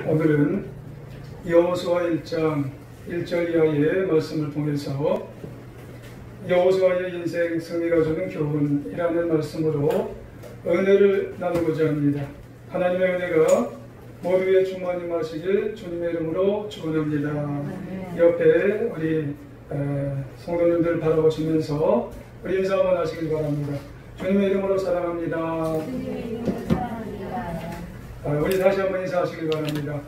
오늘은 여호수아 1장 1절 이하의 말씀을 통해서 여호수아의 인생 승리가 주는 교훈이라는 말씀으로 은혜를 나누고자 합니다. 하나님의 은혜가 모두에 충만히 주님의 이름으로 축원합니다. 옆에 우리 성도님들 바라보시면서 우리 인사 한번 하시길 바랍니다. 주님의 이름으로 사랑합니다. 우리 다시 한번 인사하시길 바랍니다.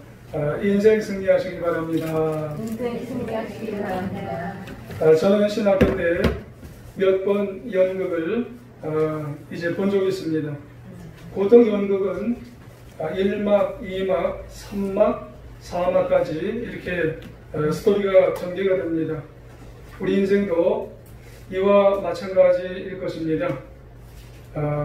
인생 승리하시길 바랍니다. 인생 승리하시길 바랍니다. 저는 신학교 때 몇 번 연극을 이제 본 적이 있습니다. 보통 연극은 1막, 2막, 3막, 4막까지 이렇게 스토리가 전개가 됩니다. 우리 인생도 이와 마찬가지일 것입니다.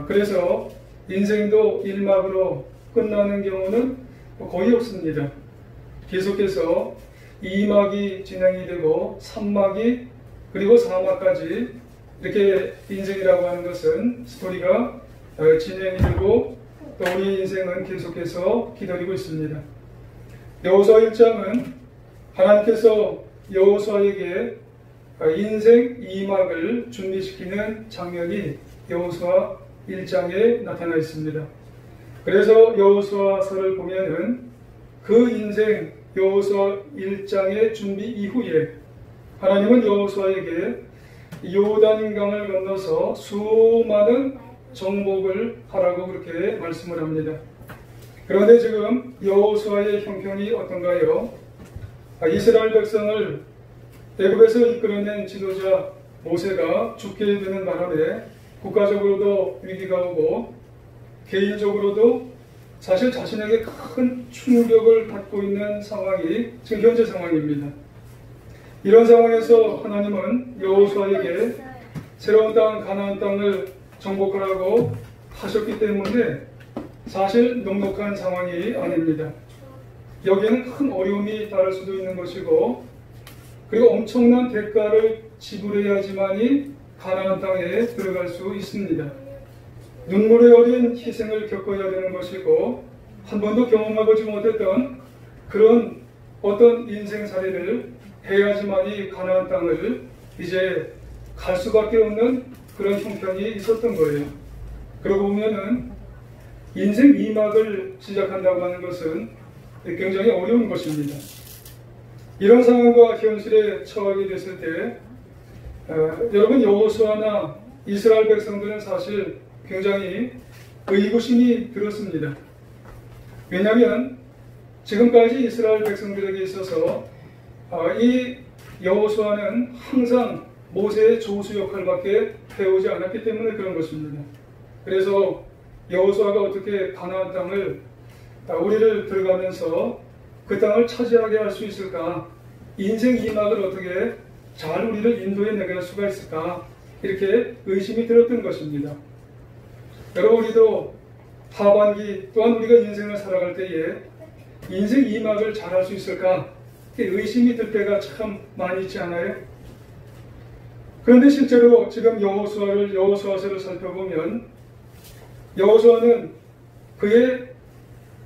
그래서 인생도 1막으로 끝나는 경우는 거의 없습니다. 계속해서 2막이 진행이 되고 3막이 그리고 4막까지 이렇게 인생이라고 하는 것은 스토리가 진행이 되고 또 우리 인생은 계속해서 기다리고 있습니다. 여호수아 1장은 하나님께서 여호수아에게 인생 2막을 준비시키는 장면이 여호수아 1장에 나타나 있습니다. 그래서 여호수아서를 보면은 그 인생 여호수아 1장의 준비 이후에 하나님은 여호수아에게 요단강을 건너서 수많은 정복을 하라고 그렇게 말씀을 합니다. 그런데 지금 여호수아의 형편이 어떤가요? 이스라엘 백성을 애굽에서 이끌어낸 지도자 모세가 죽게 되는 바람에 국가적으로도 위기가 오고 개인적으로도 사실 자신에게 큰 충격을 받고 있는 상황이 지금 현재 상황입니다. 이런 상황에서 하나님은 여호수아에게 새로운 땅 가나안 땅을 정복하라고 하셨기 때문에 사실 넉넉한 상황이 아닙니다. 여기에는 큰 어려움이 따를 수도 있는 것이고 그리고 엄청난 대가를 지불해야지만이 가나안 땅에 들어갈 수 있습니다. 눈물의 어린 희생을 겪어야 되는 것이고 한 번도 경험해보지 못했던 그런 어떤 인생살이를 해야지만이 가나안 땅을 이제 갈 수밖에 없는 그런 형편이 있었던 거예요. 그러고 보면은 인생 2막을 시작한다고 하는 것은 굉장히 어려운 것입니다. 이런 상황과 현실에 처하게 됐을 때 여러분 여호수아나 이스라엘 백성들은 사실 굉장히 의구심이 들었습니다. 왜냐하면 지금까지 이스라엘 백성들에게 있어서 이 여호수아는 항상 모세의 조수 역할밖에 해오지 않았기 때문에 그런 것입니다. 그래서 여호수아가 어떻게 가나안 땅을 우리를 들어가면서 그 땅을 차지하게 할 수 있을까? 인생 2막을 어떻게 잘 우리를 인도해 나갈 수가 있을까? 이렇게 의심이 들었던 것입니다. 여러분 우리도 하반기 또한 우리가 인생을 살아갈 때에 인생 2막을 잘 할 수 있을까? 의심이 들 때가 참 많이 있지 않아요? 그런데 실제로 지금 여호수아서를 살펴보면 여호수아는 그의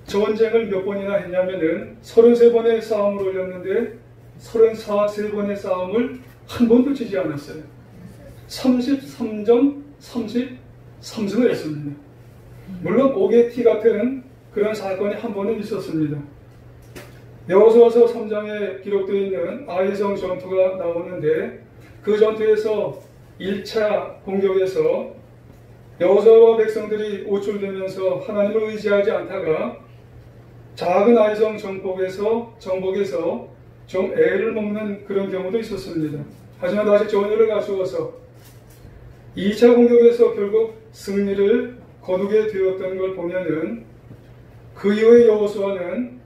전쟁을 몇 번이나 했냐면은 33번의 싸움을 올렸는데 33번의 싸움을 한 번도 지지 않았어요. 33전 33승을 했습니다. 물론 오게티 같은 그런 사건이 한 번은 있었습니다. 여호수아서 3장에 기록되어 있는 아이성 전투가 나오는데 그 전투에서 1차 공격에서 여호수아와 백성들이 우쭐대면서 하나님을 의지하지 않다가 작은 아이성 정복에서 좀 애를 먹는 그런 경우도 있었습니다. 하지만 다시 전열을 갖추어서 2차 공격에서 결국 승리를 거두게 되었던 걸 보면은 그 이후에 여호수아는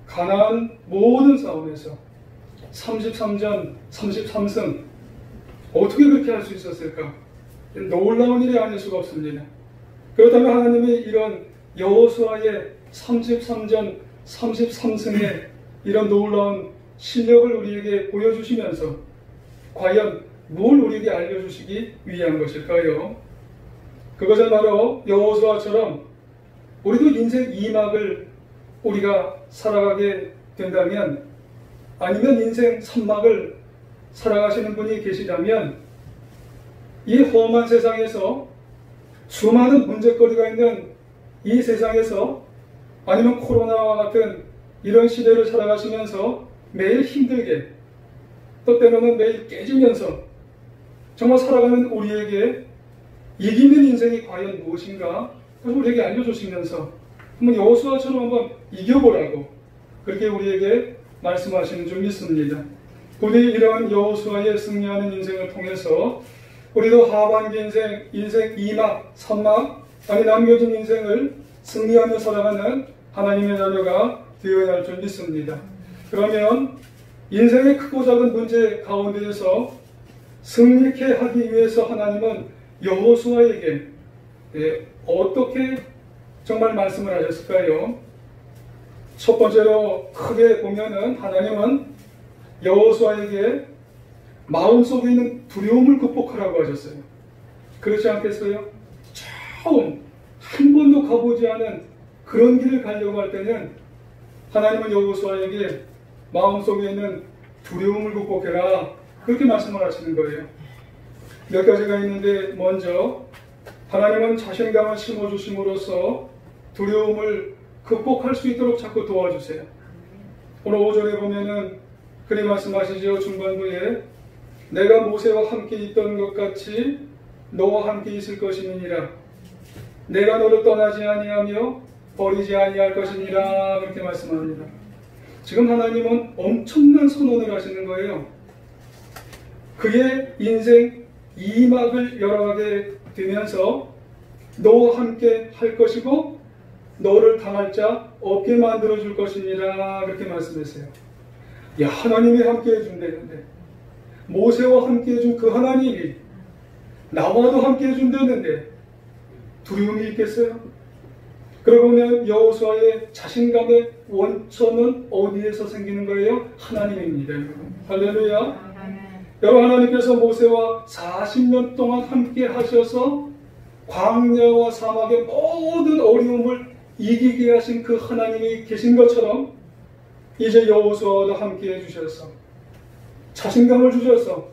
가나안 모든 싸움에서 33전 33승 어떻게 그렇게 할 수 있었을까? 놀라운 일이 아닐 수가 없습니다. 그렇다면 하나님이 이런 여호수아의 33전 33승의 이런 놀라운 실력을 우리에게 보여주시면서 과연 뭘 우리에게 알려주시기 위한 것일까요? 그것은 바로 여호수아처럼 우리도 인생 2막을 우리가 살아가게 된다면, 아니면 인생 선막을 살아가시는 분이 계시다면, 이 험한 세상에서, 수많은 문제거리가 있는 이 세상에서, 아니면 코로나와 같은 이런 시대를 살아가시면서 매일 힘들게, 또 때로는 매일 깨지면서 정말 살아가는 우리에게 이기 있는 인생이 과연 무엇인가, 그래서 우리에게 알려주시면서 한번 여호수아처럼 한번 이겨보라고 그렇게 우리에게 말씀하시는 줄 믿습니다. 우리 이러한 여호수아의 승리하는 인생을 통해서 우리도 하반기 인생 2막, 3막, 아니 남겨진 인생을 승리하며 살아가는 하나님의 자녀가 되어야 할 줄 믿습니다. 그러면 인생의 크고 작은 문제 가운데에서 승리케 하기 위해서 하나님은 여호수아에게 어떻게 정말 말씀을 하셨을까요? 첫 번째로 크게 보면은 하나님은 여호수아에게 마음속에 있는 두려움을 극복하라고 하셨어요. 그렇지 않겠어요? 처음 한 번도 가보지 않은 그런 길을 가려고 할 때는 하나님은 여호수아에게 마음속에 있는 두려움을 극복해라, 그렇게 말씀을 하시는 거예요. 몇 가지가 있는데, 먼저 하나님은 자신감을 심어주심으로써 두려움을 극복할 수 있도록 자꾸 도와주세요. 오늘 5절에 보면은 그리 말씀하시죠. 중반부에 내가 모세와 함께 있던 것 같이 너와 함께 있을 것이니라. 내가 너를 떠나지 아니하며 버리지 아니할 것이니라, 그렇게 말씀합니다. 지금 하나님은 엄청난 선언을 하시는 거예요. 그의 인생 2막을 열어가게 되면서 너와 함께 할 것이고 너를 당할 자 없게 만들어줄 것이니라, 그렇게 말씀했어요. 야, 하나님이 함께 해준다는데, 모세와 함께 해준 그 하나님이 나와도 함께 해준다는데 두려움이 있겠어요? 그러고 보면 여호수아의 자신감의 원천은 어디에서 생기는 거예요? 하나님입니다. 할렐루야. 여러분, 하나님께서 모세와 40년 동안 함께 하셔서 광야와 사막의 모든 어려움을 이기게 하신 그 하나님이 계신 것처럼 이제 여호수아와도 함께 해주셔서 자신감을 주셔서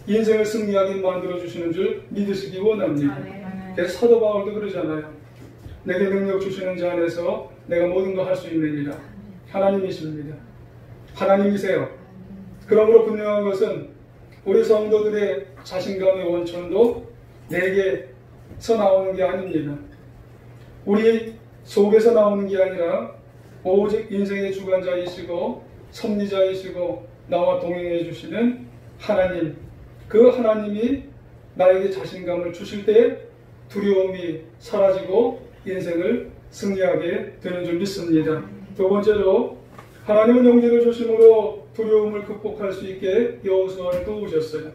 인생을 승리하게 만들어주시는 줄 믿으시기 원합니다. 그래서 사도 바울도 그러잖아요. 내게 능력 주시는 자 안에서 내가 모든 걸 할 수 있느니라. 하나님이십니다. 하나님이세요. 그러므로 분명한 것은 우리 성도들의 자신감의 원천도 내게서 나오는 게 아닙니다. 우리 속에서 나오는 게 아니라 오직 인생의 주관자이시고 섭리자이시고 나와 동행해 주시는 하나님, 그 하나님이 나에게 자신감을 주실 때 두려움이 사라지고 인생을 승리하게 되는 줄 믿습니다. 두 번째로 하나님은 용기를 주심으로 두려움을 극복할 수 있게 여호수아를 도우셨어요.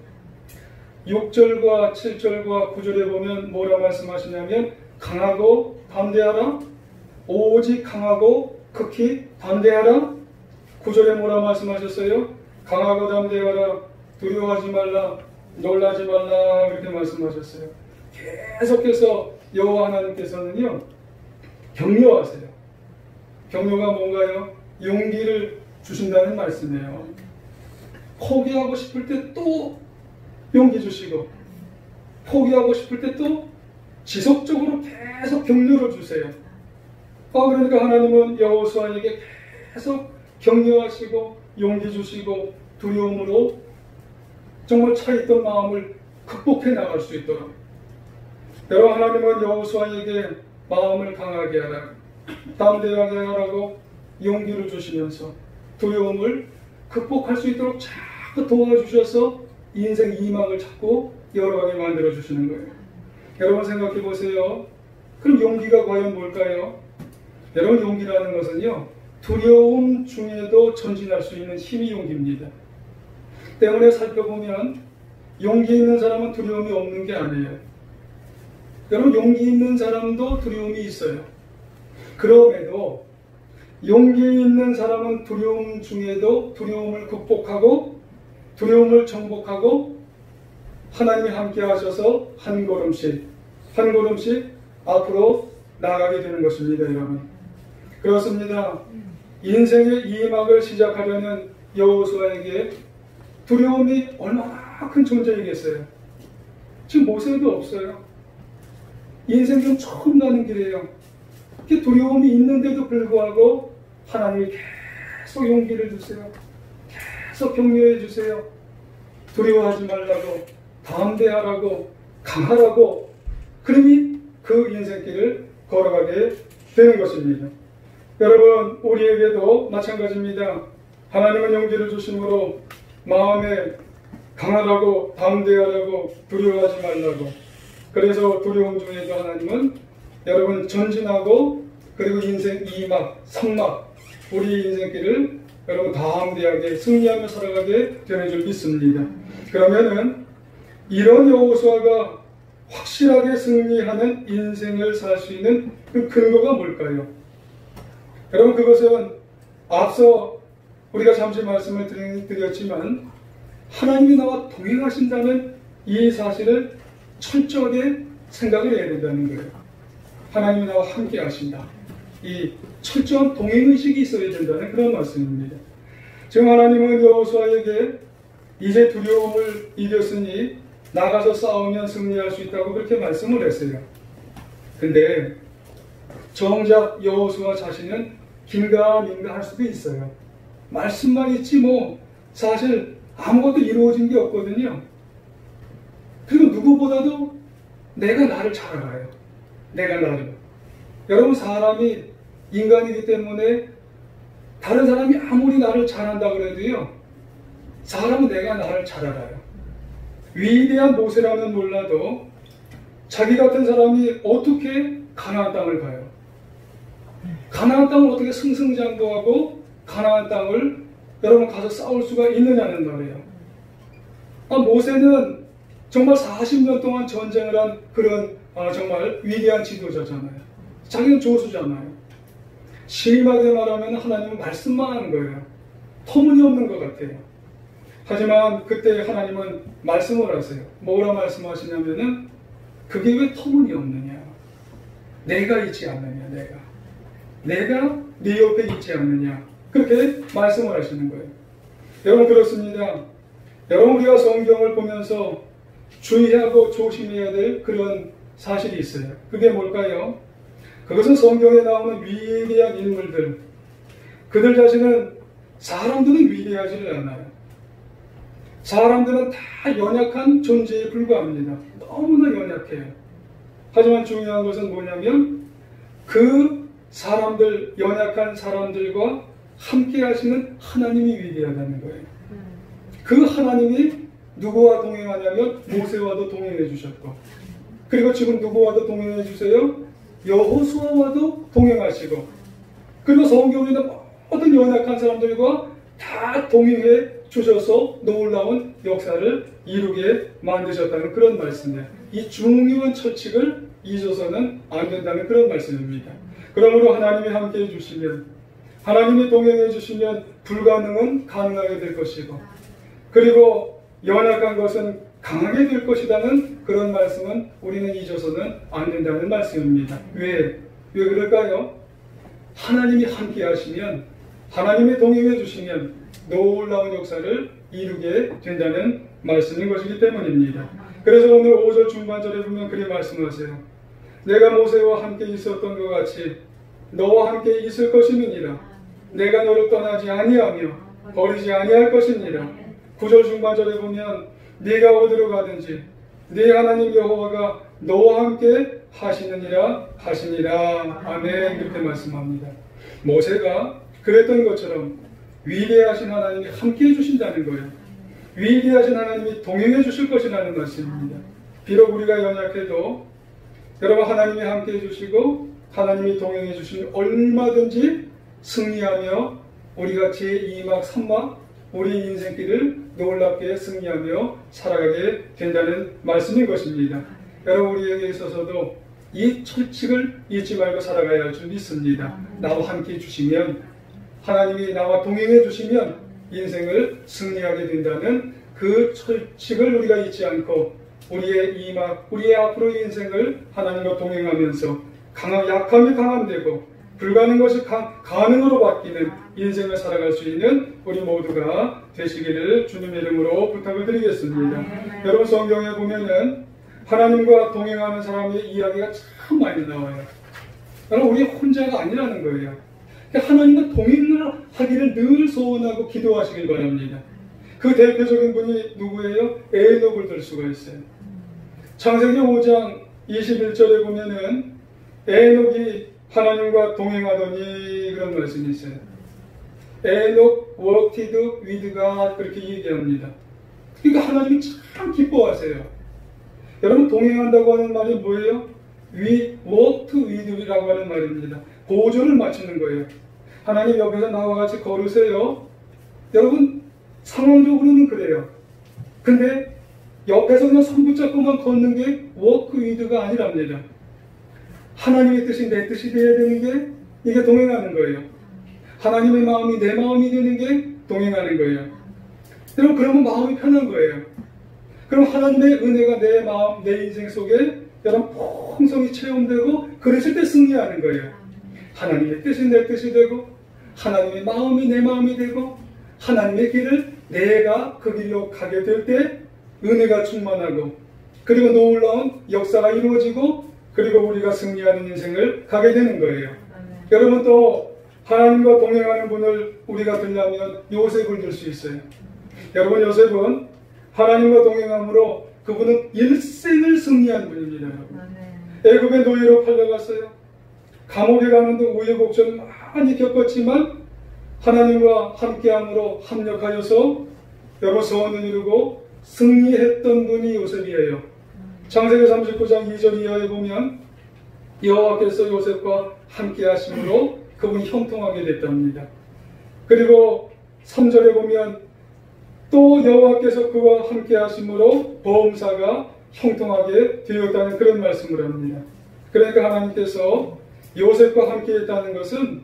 6절과 7절과 9절에 보면 뭐라 말씀하시냐면 강하고 담대하라, 오직 강하고 극히 담대하라. 9절에 뭐라 말씀하셨어요? 강하고 담대하라, 두려워하지 말라, 놀라지 말라, 그렇게 말씀하셨어요. 계속해서 여호와 하나님께서는요 격려하세요. 격려가 뭔가요? 용기를 주신다는 말씀이에요. 포기하고 싶을 때 또 용기 주시고, 포기하고 싶을 때 또 지속적으로 계속 격려를 주세요. 그러니까 하나님은 여호수아에게 계속 격려하시고 용기 주시고 두려움으로 정말 차있던 마음을 극복해 나갈 수 있도록, 여러분, 하나님은 여호수아에게 마음을 강하게 하라, 담대하게 하라고 용기를 주시면서 두려움을 극복할 수 있도록 자꾸 도와주셔서 인생 2막을 자꾸 열어가게 만들어 주시는 거예요. 여러분 생각해 보세요. 그럼 용기가 과연 뭘까요? 여러분, 용기라는 것은요 두려움 중에도 전진할 수 있는 힘이 용기입니다. 때문에 살펴보면 용기 있는 사람은 두려움이 없는 게 아니에요. 여러분, 용기 있는 사람도 두려움이 있어요. 그럼에도 용기 있는 사람은 두려움 중에도 두려움을 극복하고 두려움을 정복하고 하나님이 함께 하셔서 한 걸음씩 한 걸음씩 앞으로 나아가게 되는 것입니다. 여러분, 그렇습니다. 인생의 2막을 시작하려는 여호수아에게 두려움이 얼마나 큰 존재이겠어요. 지금 모세도 없어요. 인생 좀 처음 가는 길이에요. 이렇게 두려움이 있는데도 불구하고 하나님이 계속 용기를 주세요. 계속 격려해 주세요. 두려워하지 말라고, 담대하라고, 강하라고. 그러니 그 인생길을 걸어가게 되는 것입니다. 여러분, 우리에게도 마찬가지입니다. 하나님은 용기를 주심으로 마음에 강하라고, 담대하라고, 두려워하지 말라고. 그래서 두려움 중에도 하나님은 여러분 전진하고, 그리고 인생 2막, 3막 우리 인생길을 여러분 담대하게 승리하며 살아가게 되는 줄 믿습니다. 그러면은 이런 여호수아가 확실하게 승리하는 인생을 살 수 있는 그 근거가 뭘까요? 여러분, 그것은 앞서 우리가 잠시 말씀을 드렸지만 하나님이 나와 동행하신다는 이 사실을 철저하게 생각을 해야 된다는 거예요. 하나님이 나와 함께 하신다. 이 철저한 동행의식이 있어야 된다는 그런 말씀입니다. 지금 하나님은 여호수아에게 이제 두려움을 이겼으니 나가서 싸우면 승리할 수 있다고 그렇게 말씀을 했어요. 근데 정작 여호수아 자신은 긴가민가 할 수도 있어요. 말씀만 있지 뭐 사실 아무것도 이루어진 게 없거든요. 그리고 누구보다도 내가 나를 잘 알아요. 내가 나를. 여러분, 사람이 인간이기 때문에 다른 사람이 아무리 나를 잘한다 그래도요, 사람은 내가 나를 잘 알아요. 위대한 모세라면 몰라도 자기 같은 사람이 어떻게 가나안 땅을 가요? 가나안 땅을 어떻게 승승장구하고 가나안 땅을 여러분 가서 싸울 수가 있느냐는 말이에요. 모세는 정말 40년 동안 전쟁을 한 그런 정말 위대한 지도자잖아요. 자기는 조수잖아요. 심하게 말하면 하나님은 말씀만 하는 거예요. 터무니없는 것 같아요. 하지만 그때 하나님은 말씀을 하세요. 뭐라 말씀하시냐면은 그게 왜 터무니없느냐. 내가 있지 않느냐. 내가 네 옆에 있지 않느냐. 그렇게 말씀을 하시는 거예요. 여러분, 그렇습니다. 여러분, 우리가 성경을 보면서 주의하고 조심해야 될 그런 사실이 있어요. 그게 뭘까요? 그것은 성경에 나오는 위대한 인물들, 그들 자신은 사람들은 위대하지를 않아요. 사람들은 다 연약한 존재에 불과합니다. 너무나 연약해요. 하지만 중요한 것은 뭐냐면 그 사람들, 연약한 사람들과 함께 하시는 하나님이 위대하다는 거예요. 그 하나님이 누구와 동행하냐면 모세와도 동행해 주셨고, 그리고 지금 누구와도 동행해 주세요? 여호수아와도 동행하시고, 그리고 성경에는 모든 연약한 사람들과 다 동행해 주셔서 놀라운 역사를 이루게 만드셨다는 그런 말씀이에요. 이 중요한 처칙을 잊어서는 안 된다는 그런 말씀입니다. 그러므로 하나님이 함께 해주시면, 하나님이 동행해 주시면 불가능은 가능하게 될 것이고, 그리고 연약한 것은 강하게 될 것이라는 그런 말씀은 우리는 잊어서는 안 된다는 말씀입니다. 왜 그럴까요? 하나님이 함께 하시면, 하나님이 동행해 주시면 놀라운 역사를 이루게 된다는 말씀인 것이기 때문입니다. 그래서 오늘 5절 중반절에 보면 그렇게 말씀하세요. 내가 모세와 함께 있었던 것 같이 너와 함께 있을 것이니라. 내가 너를 떠나지 아니하며 버리지 아니할 것이니라. 9절 중반절에 보면 네가 어디로 가든지 네 하나님 여호와가 너와 함께 하시느니라 하시니라. 아멘. 그렇게 말씀합니다. 모세가 그랬던 것처럼 위대하신 하나님이 함께 해주신다는 거예요. 위대하신 하나님이 동행해 주실 것이라는 말씀입니다. 비록 우리가 연약해도 여러분, 하나님이 함께 해주시고 하나님이 동행해 주시면 얼마든지 승리하며 우리가 제2막 3막 우리 인생길을 놀랍게 승리하며 살아가게 된다는 말씀인 것입니다. 여러분, 우리에게 있어서도 이 철칙을 잊지 말고 살아가야 할 줄 믿습니다. 나와 함께 해주시면, 하나님이 나와 동행해 주시면 인생을 승리하게 된다는 그 철칙을 우리가 잊지 않고 우리의 이막, 우리의 앞으로의 인생을 하나님과 동행하면서 약함이 강함되고 불가능한 것이 가능으로 바뀌는 인생을 살아갈 수 있는 우리 모두가 되시기를 주님의 이름으로 부탁을 드리겠습니다. 여러분 성경에 보면은 하나님과 동행하는 사람의 이야기가 참 많이 나와요. 여러분 우리 혼자가 아니라는 거예요. 하나님과 동행을 하기를 늘 소원하고 기도하시길 바랍니다. 그 대표적인 분이 누구예요? 에녹을 들 수가 있어요. 창세기 5장 21절에 보면은 에녹이 하나님과 동행하더니 그런 말씀이 있어요. 에녹 walked with God 그렇게 얘기합니다. 그러니까 하나님이 참 기뻐하세요. 여러분 동행한다고 하는 말이 뭐예요? We walked with라고 하는 말입니다. 보조를 맞추는 거예요. 하나님 옆에서 나와 같이 걸으세요. 여러분 상황적으로는 그래요. 근데 옆에서 그냥 손 붙잡고만 걷는 게 walk with가 아니랍니다. 하나님의 뜻이 내 뜻이 되어야 되는 게 이게 동행하는 거예요. 하나님의 마음이 내 마음이 되는 게 동행하는 거예요. 여러분 그러면 마음이 편한 거예요. 그럼 하나님의 은혜가 내 마음, 내 인생 속에 여러분 풍성히 체험되고 그랬을 때 승리하는 거예요. 하나님의 뜻이 내 뜻이 되고 하나님의 마음이 내 마음이 되고 하나님의 길을 내가 그 길로 가게 될 때 은혜가 충만하고 그리고 놀라운 역사가 이루어지고 그리고 우리가 승리하는 인생을 가게 되는 거예요. 여러분 또 하나님과 동행하는 분을 우리가 들려면 요셉을 들 수 있어요. 여러분 요셉은 하나님과 동행함으로 그분은 일생을 승리한 분입니다. 애굽의 노예로 팔려갔어요. 감옥에 가는데 우여곡절 많이 겪었지만 하나님과 함께함으로 합력하여서 여러 소원을 이루고 승리했던 분이 요셉이에요. 창세기 39장 2절 이하에 보면 여호와께서 요셉과 함께 하심으로 그분이 형통하게 됐답니다. 그리고 3절에 보면 또 여호와께서 그와 함께 하심으로 보험사가 형통하게 되었다는 그런 말씀을 합니다. 그러니까 하나님께서 요셉과 함께 했다는 것은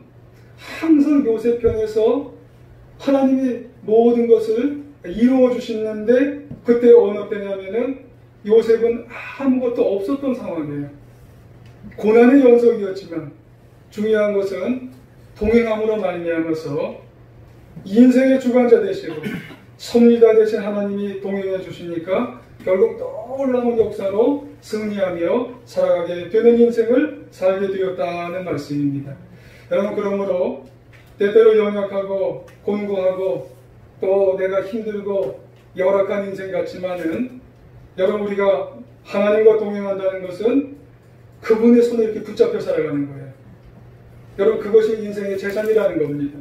항상 요셉 편에서 하나님이 모든 것을 이루어 주시는데 그때 어느 때냐면은 요셉은 아무것도 없었던 상황이에요. 고난의 연속이었지만 중요한 것은 동행함으로 말미암아서 인생의 주관자 되시고 섭리자 되신 하나님이 동행해 주시니까 결국 놀라운 역사로 승리하며 살아가게 되는 인생을 살게 되었다는 말씀입니다. 여러분 그러므로 때때로 연약하고 곤고하고 또 내가 힘들고 열악한 인생 같지만은 여러분 우리가 하나님과 동행한다는 것은 그분의 손에 이렇게 붙잡혀 살아가는 거예요. 여러분 그것이 인생의 재산이라는 겁니다.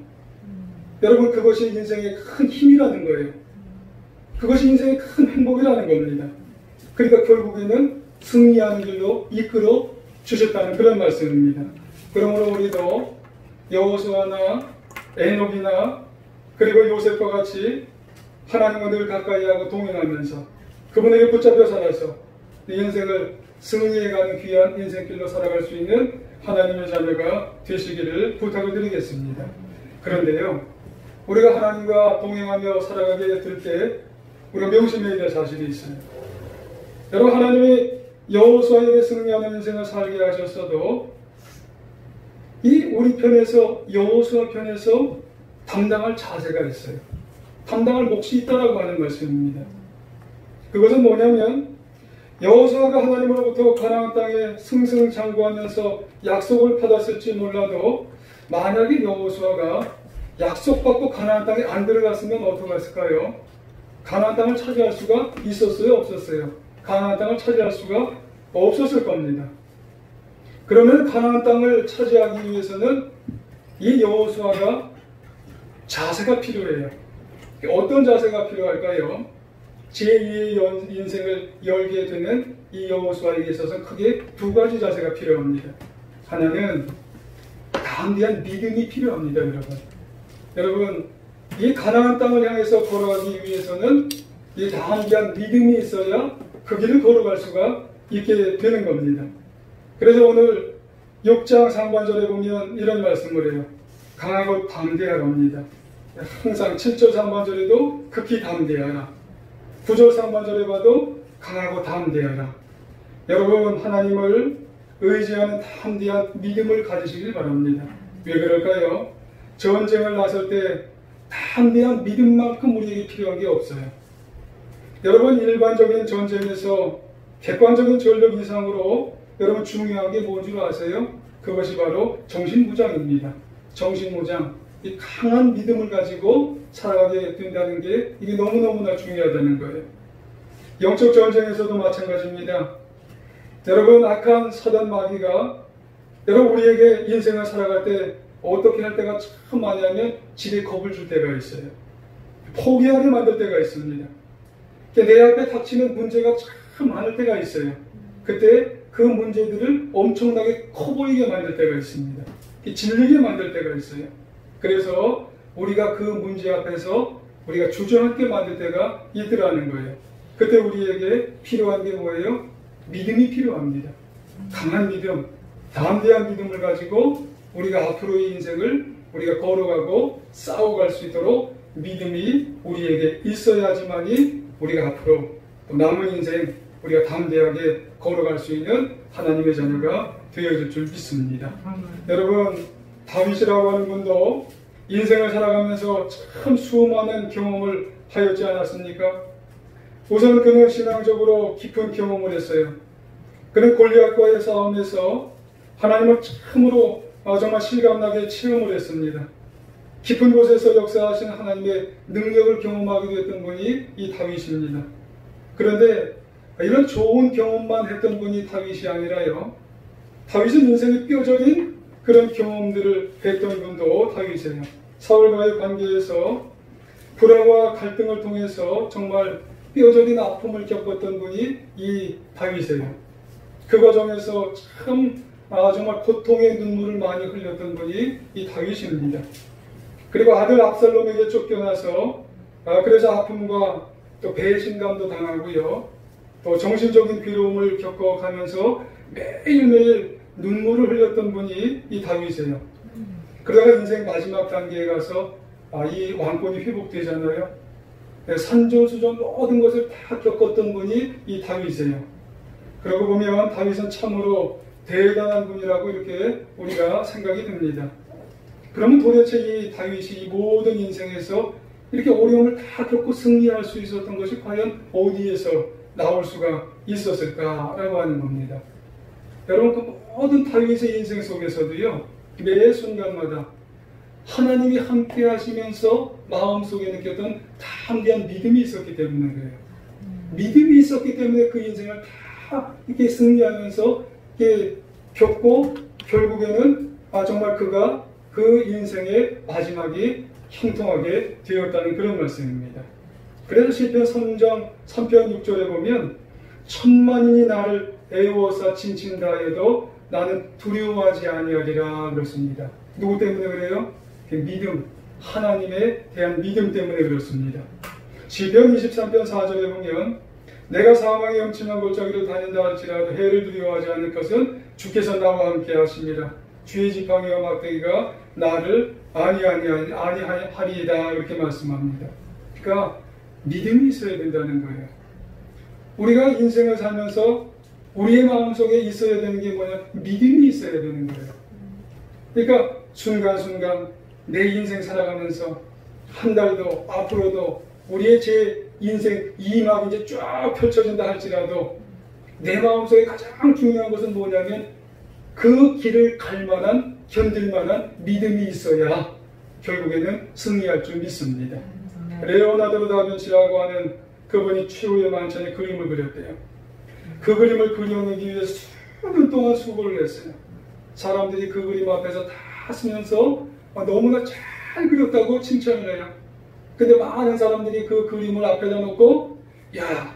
여러분 그것이 인생의 큰 힘이라는 거예요. 그것이 인생의 큰 행복이라는 겁니다. 그러니까 결국에는 승리하는 길로 이끌어 주셨다는 그런 말씀입니다. 그러므로 우리도 여호수아나 에녹이나 그리고 요셉과 같이 하나님과 늘 가까이 하고 동행하면서 그분에게 붙잡혀 살아서 이 인생을 승리해가는 귀한 인생길로 살아갈 수 있는 하나님의 자녀가 되시기를 부탁을 드리겠습니다. 그런데요, 우리가 하나님과 동행하며 살아가게 될 때 우리가 명심해야 될 사실이 있어요. 여러분 하나님이 여호수아에게 승리하는 인생을 살게 하셨어도 이 우리 편에서 여호수아 편에서 담당할 자세가 있어요. 담당할 몫이 있다라고 하는 말씀입니다. 그것은 뭐냐면 여호수아가 하나님으로부터 가나안 땅에 승승장구하면서 약속을 받았을지 몰라도 만약에 여호수아가 약속받고 가나안 땅에 안 들어갔으면 어떻게 했을까요? 가나안 땅을 차지할 수가 있었어요? 없었어요? 가나안 땅을 차지할 수가 없었을 겁니다. 그러면 가나안 땅을 차지하기 위해서는 이 여호수아가 자세가 필요해요. 어떤 자세가 필요할까요? 제2의 인생을 열게 되는 이 여호수아에게 있어서 크게 두 가지 자세가 필요합니다. 하나는 담대한 믿음이 필요합니다. 여러분 이 가나안 땅을 향해서 걸어가기 위해서는 이 담대한 믿음이 있어야 그 길을 걸어갈 수가 있게 되는 겁니다. 그래서 오늘 6장 상반절에 보면 이런 말씀을 해요. 강하고 담대하랍니다. 항상 7절 상반절에도 극히 담대하라. 9절 상반절에 봐도 강하고 담대하라. 여러분 하나님을 의지하는 담대한 믿음을 가지시길 바랍니다. 왜 그럴까요? 전쟁을 나설 때 담대한 믿음만큼 우리에게 필요한 게 없어요. 여러분, 일반적인 전쟁에서 객관적인 전력 이상으로 여러분 중요한 게 뭔 줄 아세요? 그것이 바로 정신무장입니다. 정신무장. 이 강한 믿음을 가지고 살아가게 된다는 게 이게 너무너무나 중요하다는 거예요. 영적 전쟁에서도 마찬가지입니다. 여러분, 악한 사단 마귀가 여러분 우리에게 인생을 살아갈 때 어떻게 할 때가 참 많이 하면 집에 겁을 줄 때가 있어요. 포기하게 만들 때가 있습니다. 내 앞에 닥치는 문제가 참 많을 때가 있어요. 그때 그 문제들을 엄청나게 커 보이게 만들 때가 있습니다. 질리게 만들 때가 있어요. 그래서 우리가 그 문제 앞에서 우리가 주저앉게 만들 때가 있더라는 거예요. 그때 우리에게 필요한 게 뭐예요? 믿음이 필요합니다. 강한 믿음, 담대한 믿음을 가지고 우리가 앞으로의 인생을 우리가 걸어가고 싸워갈 수 있도록 믿음이 우리에게 있어야지만이 우리가 앞으로 또 남은 인생 우리가 담대하게 걸어갈 수 있는 하나님의 자녀가 되어질 줄 믿습니다. 여러분, 다윗이라고 하는 분도 인생을 살아가면서 참 수많은 경험을 하였지 않았습니까? 우선 그는 신앙적으로 깊은 경험을 했어요. 그는 골리앗과의 싸움에서 하나님을 참으로 정말 실감나게 체험을 했습니다. 깊은 곳에서 역사하신 하나님의 능력을 경험하게 됐던 분이 이 다윗입니다. 그런데 이런 좋은 경험만 했던 분이 다윗이 아니라요, 다윗은 인생의 뼈저린 그런 경험들을 했던 분도 다윗이에요. 사울과의 관계에서 불화와 갈등을 통해서 정말 뼈저린 아픔을 겪었던 분이 이 다윗이에요. 그 과정에서 참 정말 고통의 눈물을 많이 흘렸던 분이 이 다윗입니다. 그리고 아들 압살롬에게 쫓겨나서 그래서 아픔과 또 배신감도 당하고요, 또 정신적인 괴로움을 겪어가면서 매일매일 눈물을 흘렸던 분이 이 다윗이에요. 그러다가 인생 마지막 단계에 가서 이 왕권이 회복되잖아요. 산전수전 모든 것을 다 겪었던 분이 이 다윗이에요. 그러고 보면 다윗은 참으로 대단한 분이라고 이렇게 우리가 생각이 듭니다. 그러면 도대체 이 다윗이 이 모든 인생에서 이렇게 어려움을 다 겪고 승리할 수 있었던 것이 과연 어디에서 나올 수가 있었을까라고 하는 겁니다. 여러분, 그 모든 다윗의 인생 속에서도요, 매 순간마다 하나님이 함께 하시면서 마음속에 느꼈던 담대한 믿음이 있었기 때문에 그래요. 믿음이 있었기 때문에 그 인생을 다 이렇게 승리하면서 이렇게 겪고 결국에는 정말 그가 그 인생의 마지막이 형통하게 되었다는 그런 말씀입니다. 그래서 시편 3장 3편 6절에 보면 천만인이 나를 애워싸 칭칭다 해도 나는 두려워하지 아니하리라 그렇습니다. 누구 때문에 그래요? 믿음, 하나님에 대한 믿음 때문에 그렇습니다. 시편 23편 4절에 보면 내가 사망의 영침한 골짜기로 다닌다 할지라도 해를 두려워하지 않을 것은 주께서 나와 함께 하십니다. 주의 지팡이와 막대기가 나를 아니하리이다 이렇게 말씀합니다. 그러니까 믿음이 있어야 된다는 거예요. 우리가 인생을 살면서 우리의 마음속에 있어야 되는 게 뭐냐? 믿음이 있어야 되는 거예요. 그러니까 순간순간 내 인생 살아가면서 한 달도 앞으로도 우리의 제 인생 이막이 이제 쫙 펼쳐진다 할지라도 내 마음속에 가장 중요한 것은 뭐냐면 그 길을 갈 만한, 견딜 만한 믿음이 있어야 결국에는 승리할 줄 믿습니다. 레오나르도 다빈치라고 하는 그분이 최후의 만찬에 그림을 그렸대요. 그 그림을 그려내기 위해서 수년 동안 수고를 했어요. 사람들이 그 그림 앞에서 다 쓰면서 너무나 잘 그렸다고 칭찬을 해요. 근데 많은 사람들이 그 그림을 앞에다 놓고 야,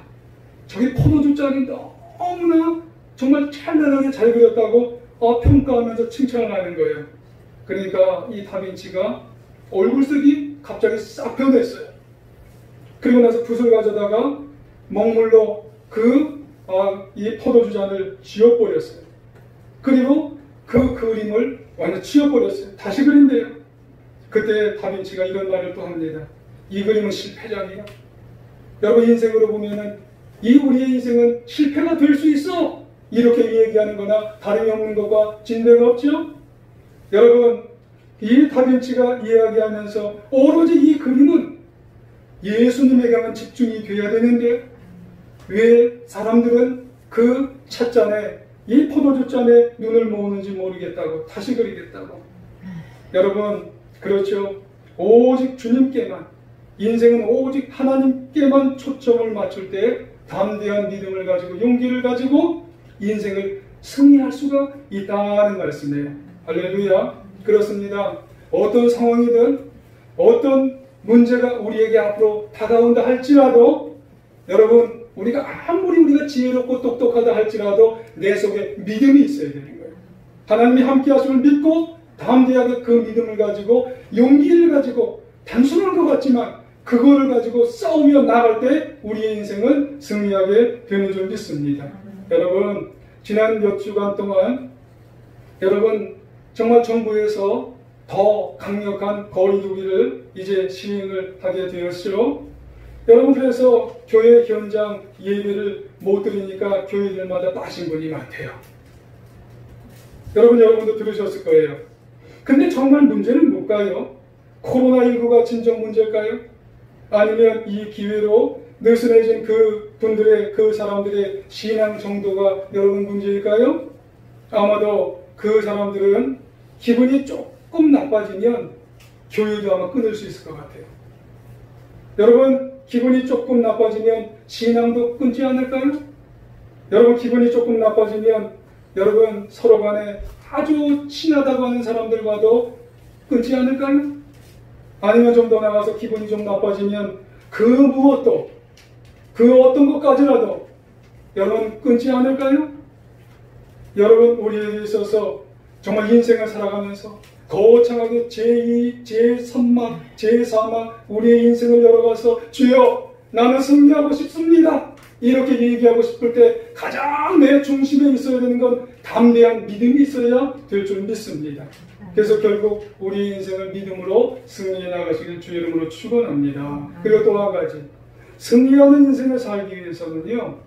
저기 포도주 잔이 너무나 정말 찬란하게 잘 그렸다고 평가하면서 칭찬을 하는 거예요. 그러니까 이 다빈치가 얼굴색이 갑자기 싹 변했어요. 그리고 나서 붓을 가져다가 먹물로 이 포도주 잔을 지워버렸어요. 그리고 그 그림을 완전 지워버렸어요. 다시 그린대요. 그때 다빈치가 이런 말을 또 합니다. 이 그림은 실패작이야. 여러분, 인생으로 보면은 이 우리의 인생은 실패가 될 수 있어. 이렇게 얘기하는 거나 다름이 없는 것과 진배가 없죠? 여러분, 이 다빈치가 이야기하면서 오로지 이 그림은 예수님에게만 집중이 돼야 되는데 왜 사람들은 그 찻잔에 이 포도주잔에 눈을 모으는지 모르겠다고 다시 그리겠다고. 여러분 그렇죠. 오직 주님께만, 인생은 오직 하나님께만 초점을 맞출 때 담대한 믿음을 가지고 용기를 가지고 인생을 승리할 수가 있다는 말씀이에요. 할렐루야. 그렇습니다. 어떤 상황이든 어떤 문제가 우리에게 앞으로 다가온다 할지라도 여러분 우리가 아무리 우리가 지혜롭고 똑똑하다 할지라도 내 속에 믿음이 있어야 되는 거예요. 하나님이 함께 하심을 믿고 담대하게 그 믿음을 가지고 용기를 가지고 단순한 것 같지만 그거를 가지고 싸우며 나갈 때 우리의 인생은 승리하게 되는 줄 믿습니다. 여러분 지난 몇 주간 동안 여러분 정말 정부에서 더 강력한 거리두기를 이제 시행을 하게 되었죠. 여러분 그래서 교회 현장 예배를 못 드리니까 교회들마다 빠진 분이 많대요. 여러분도 들으셨을 거예요. 근데 정말 문제는 뭘까요? 코로나19가 진정 문제일까요? 아니면 이 기회로 느슨해진 그 분들의 그 사람들의 신앙 정도가 여러분 문제일까요? 아마도 그 사람들은 기분이 조금 나빠지면 교회도 아마 끊을 수 있을 것 같아요. 여러분 기분이 조금 나빠지면 신앙도 끊지 않을까요? 여러분 기분이 조금 나빠지면 여러분 서로 간에 아주 친하다고 하는 사람들과도 끊지 않을까요? 아니면 좀 더 나가서 기분이 좀 나빠지면 그 무엇도 그 어떤 것까지라도 여러분 끊지 않을까요? 여러분 우리에게 있어서 정말 인생을 살아가면서 거창하게 제2, 제3막, 제4막 우리의 인생을 열어가서 주여 나는 승리하고 싶습니다. 이렇게 얘기하고 싶을 때 가장 내 중심에 있어야 되는 건 담대한 믿음이 있어야 될 줄 믿습니다. 그래서 결국 우리 인생을 믿음으로 승리해 나가시길 주의 이름으로 축원합니다. 그리고 또 한 가지 승리하는 인생을 살기 위해서는요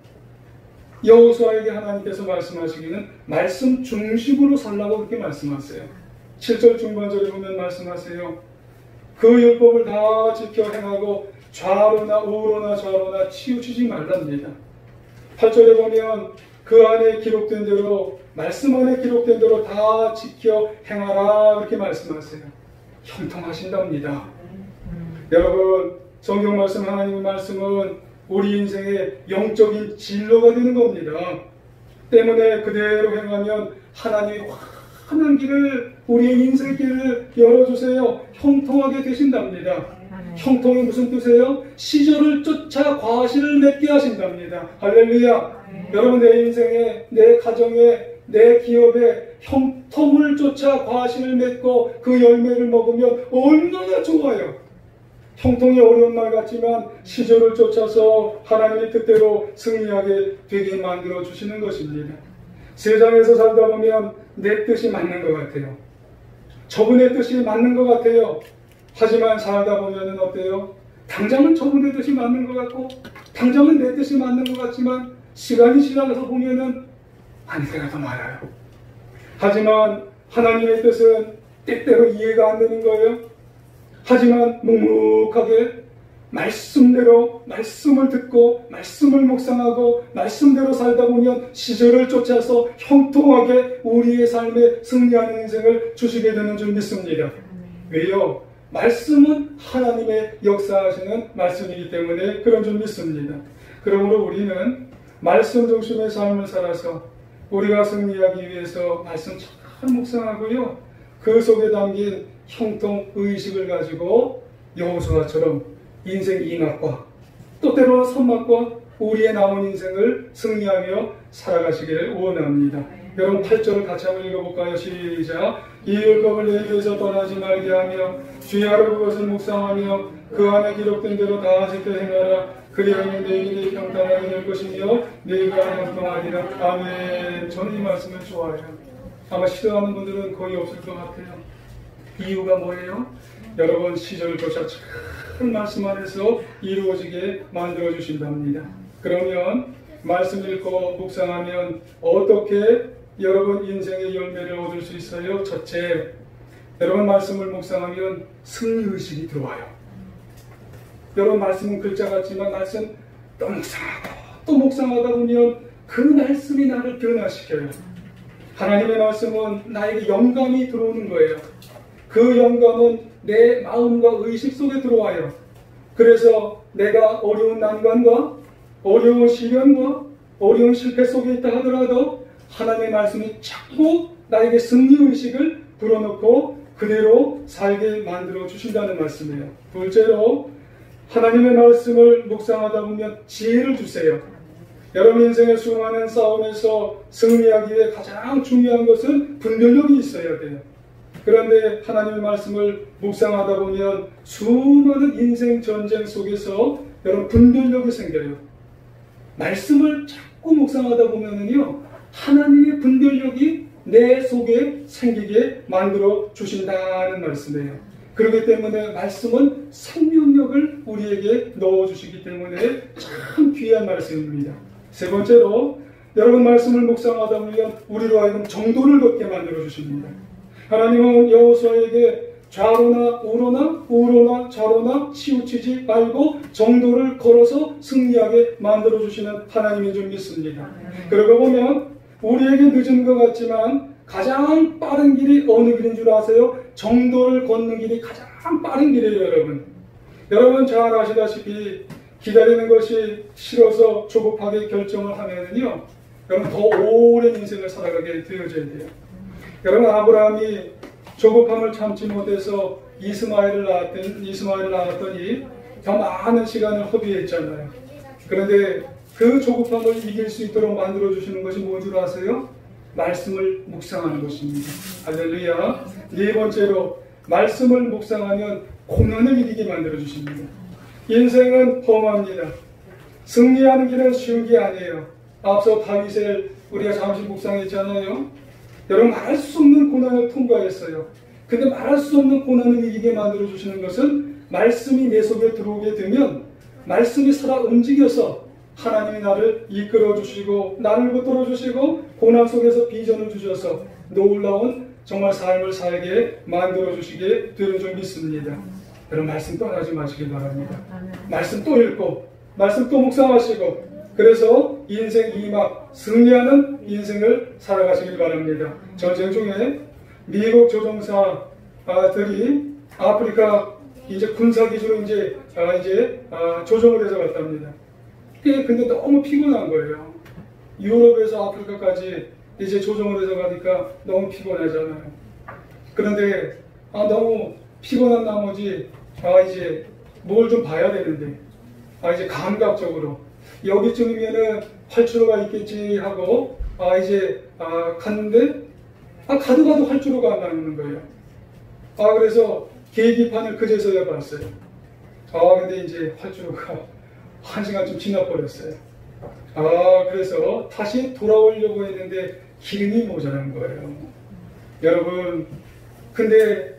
여호수아에게 하나님께서 말씀하시기는 말씀 중심으로 살라고 그렇게 말씀하세요. 7절 중반절에 보면 말씀하세요. 그 율법을 다 지켜 행하고 좌로나 우로나 좌로나 치우치지 말랍니다. 8절에 보면 그 안에 기록된 대로 말씀 안에 기록된 대로 다 지켜 행하라 그렇게 말씀하세요. 형통하신답니다. 여러분 성경 말씀 하나님의 말씀은 우리 인생의 영적인 진로가 되는 겁니다. 때문에 그대로 행하면 하나님이 환한 길을 우리의 인생의 길을 열어주세요. 형통하게 되신답니다. 형통이 무슨 뜻이에요? 시절을 쫓아 과실을 맺게 하신답니다. 할렐루야. 여러분 내 인생에 내 가정에 내 기업에 형통을 쫓아 과실을 맺고 그 열매를 먹으면 얼마나 좋아요. 형통이 어려운 말 같지만 시절을 쫓아서 하나님의 뜻대로 승리하게 되게 만들어 주시는 것입니다. 세상에서 살다 보면 내 뜻이 맞는 것 같아요. 저분의 뜻이 맞는 것 같아요. 하지만 살다 보면 어때요? 당장은 저분의 뜻이 맞는 것 같고 당장은 내 뜻이 맞는 것 같지만 시간이 지나서 보면은 아닐 때가 더 많아요. 하지만 하나님의 뜻은 때때로 이해가 안 되는 거예요. 하지만 묵묵하게 말씀대로 말씀을 듣고 말씀을 묵상하고 말씀대로 살다 보면 시절을 쫓아서 형통하게 우리의 삶에 승리하는 인생을 주시게 되는 줄 믿습니다. 왜요? 말씀은 하나님의 역사하시는 말씀이기 때문에 그런 줄 믿습니다. 그러므로 우리는 말씀 중심의 삶을 살아서 우리가 승리하기 위해서 말씀 잘 묵상하고요. 그 속에 담긴 형통 의식을 가지고 여호수아처럼 인생 2막과 또 때로는 3막과 우리의 남은 인생을 승리하며 살아가시기를 원합니다. 여러분 8절을 같이 한번 읽어볼까요? 시작. 이 율법을 내게에서 떠나지 말게 하며 주야로 그것을 묵상하며 그 안에 기록된 대로 다 지켜 행하라. 그리하면 내 길이 평탄하게 될 것이며 내가 형통하리라. 아멘. 저는 이 말씀을 좋아해요. 아마 싫어하는 분들은 거의 없을 것 같아요. 이유가 뭐예요? 여러분 시절을 쫓아 큰 말씀 안에서 이루어지게 만들어 주신답니다. 그러면 말씀 읽고 묵상하면 어떻게 여러분 인생의 열매를 얻을 수 있어요? 첫째, 여러분 말씀을 묵상하면 승리의식이 들어와요. 여러분 말씀은 글자 같지만 말씀 또 묵상하고 또 묵상하다 보면 그 말씀이 나를 변화시켜요. 하나님의 말씀은 나에게 영감이 들어오는 거예요. 그 영감은 내 마음과 의식 속에 들어와요. 그래서 내가 어려운 난관과 어려운 시련과 어려운 실패 속에 있다 하더라도 하나님의 말씀이 자꾸 나에게 승리의식을 불어넣고 그대로 살게 만들어 주신다는 말씀이에요. 둘째로 하나님의 말씀을 묵상하다 보면 지혜를 주세요. 여러분 인생의 수많은 싸움에서 승리하기 위해 가장 중요한 것은 분별력이 있어야 돼요. 그런데 하나님의 말씀을 묵상하다 보면 수많은 인생 전쟁 속에서 여러분 분별력이 생겨요. 말씀을 자꾸 묵상하다 보면은요, 하나님의 분별력이 내 속에 생기게 만들어 주신다는 말씀이에요. 그렇기 때문에 말씀은 생명력을 우리에게 넣어주시기 때문에 참 귀한 말씀입니다. 세 번째로 여러분 말씀을 묵상하다 보면 우리로 하여금 정도를 걷게 만들어 주십니다. 하나님은 여호수아에게 좌로나 우로나 좌로나 치우치지 말고 정도를 걸어서 승리하게 만들어 주시는 하나님인 줄 믿습니다. 그러고 보면 우리에게 늦은 것 같지만 가장 빠른 길이 어느 길인 줄 아세요? 정도를 걷는 길이 가장 빠른 길이에요, 여러분. 여러분 잘 아시다시피 기다리는 것이 싫어서 조급하게 결정을 하면은요, 여러분 더 오랜 인생을 살아가게 되어져야 돼요. 여러분 아브라함이 조급함을 참지 못해서 이스마엘을 낳았더니 더 많은 시간을 허비했잖아요. 그런데 그 조급함을 이길 수 있도록 만들어 주시는 것이 뭔 줄 아세요? 말씀을 묵상하는 것입니다. 할렐루야. 네 번째로 말씀을 묵상하면 고난을 이기게 만들어 주십니다. 인생은 험합니다. 승리하는 길은 쉬운 게 아니에요. 앞서 다윗을 우리가 잠시 묵상했잖아요. 여러분 말할 수 없는 고난을 통과했어요. 근데 말할 수 없는 고난을 이기게 만들어 주시는 것은 말씀이 내 속에 들어오게 되면 말씀이 살아 움직여서 하나님이 나를 이끌어 주시고 나를 붙들어 주시고 고난 속에서 비전을 주셔서 놀라운 정말 삶을 살게 만들어 주시게 되는 줄 믿습니다. 여러분 말씀 떠나지 마시길 바랍니다. 말씀 또 읽고 말씀 또 묵상하시고 그래서 인생 2막 승리하는 인생을 살아가시길 바랍니다. 전쟁 중에 미국 조종사들이 아프리카 이제 군사기지로 조종을 해서 갔답니다. 근데 너무 피곤한 거예요. 유럽에서 아프리카까지 이제 조종을 해서 가니까 너무 피곤하잖아요. 그런데 너무 피곤한 나머지 이제 뭘 좀 봐야 되는데 이제 감각적으로 여기쯤이면은 활주로가 있겠지 하고 갔는데 가도 활주로가 안 나오는 거예요. 그래서 계기판을 그제서야 봤어요. 근데 이제 활주로가 1시간쯤 지나버렸어요. 그래서 다시 돌아오려고 했는데 기름이 모자란 거예요. 여러분, 근데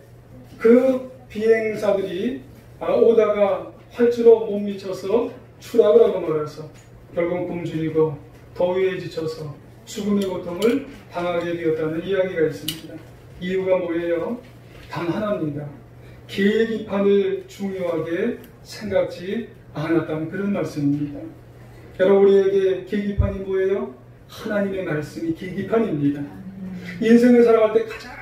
그 비행사들이 오다가 활주로 못 미쳐서 추락을 하고 말아서 결국 굶주리고 더위에 지쳐서 죽음의 고통을 당하게 되었다는 이야기가 있습니다. 이유가 뭐예요? 단 하나입니다. 계기판을 중요하게 생각지 않았다는 그런 말씀입니다. 여러분 우리에게 계기판이 뭐예요? 하나님의 말씀이 계기판입니다. 인생을 살아갈 때 가장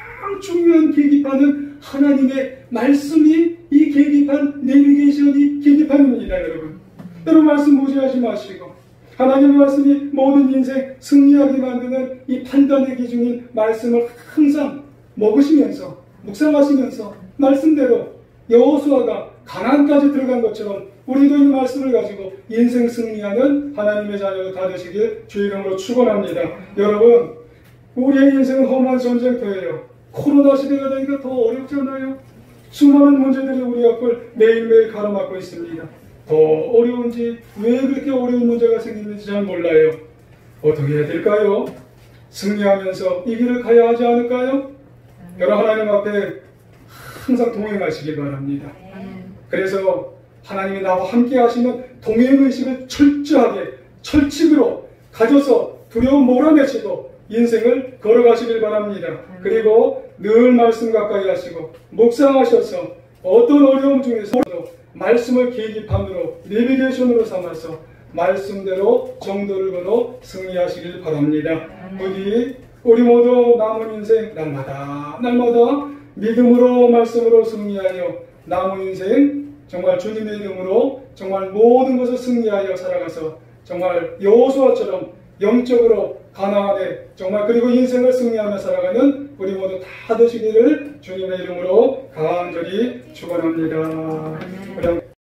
중요한 계기판은 하나님의 말씀이 이 계기판, 내비게이션이 계기판입니다. 여러분 말씀 무시하지 마시고 하나님의 말씀이 모든 인생 승리하게 만드는 이 판단의 기준인 말씀을 항상 먹으시면서 묵상하시면서 말씀대로 여호수아가 가나안까지 들어간 것처럼 우리도 이 말씀을 가지고 인생 승리하는 하나님의 자녀가 다 되시길 주의 이름으로 축원합니다. 여러분 우리의 인생은 험한 전쟁터예요. 코로나 시대가 되니까 더 어렵잖아요. 수많은 문제들이 우리 앞을 매일매일 가로막고 있습니다. 더 어려운지 왜 그렇게 어려운 문제가 생기는지 잘 몰라요. 어떻게 해야 될까요? 승리하면서 이 길을 가야 하지 않을까요? 여러분 하나님 앞에 항상 동행하시길 바랍니다. 그래서 하나님이 나와 함께 하시는 동행의식을 철저하게 철칙으로 가져서 두려움 몰아내시고 인생을 걸어가시길 바랍니다. 그리고 늘 말씀 가까이 하시고 묵상하셔서 어떤 어려움 중에서도 말씀을 계기판으로 내비게이션으로 삼아서 말씀대로 정도를 걸어 승리하시길 바랍니다. 부디 우리 모두 남은 인생 날마다 믿음으로 말씀으로 승리하여 남은 인생 정말 주님의 이름으로 정말 모든 것을 승리하여 살아가서 정말 여호수아처럼 영적으로 가나안에 정말 그리고 인생을 승리하며 살아가는 우리 모두 다 되시기를 주님의 이름으로 간절히 축원합니다.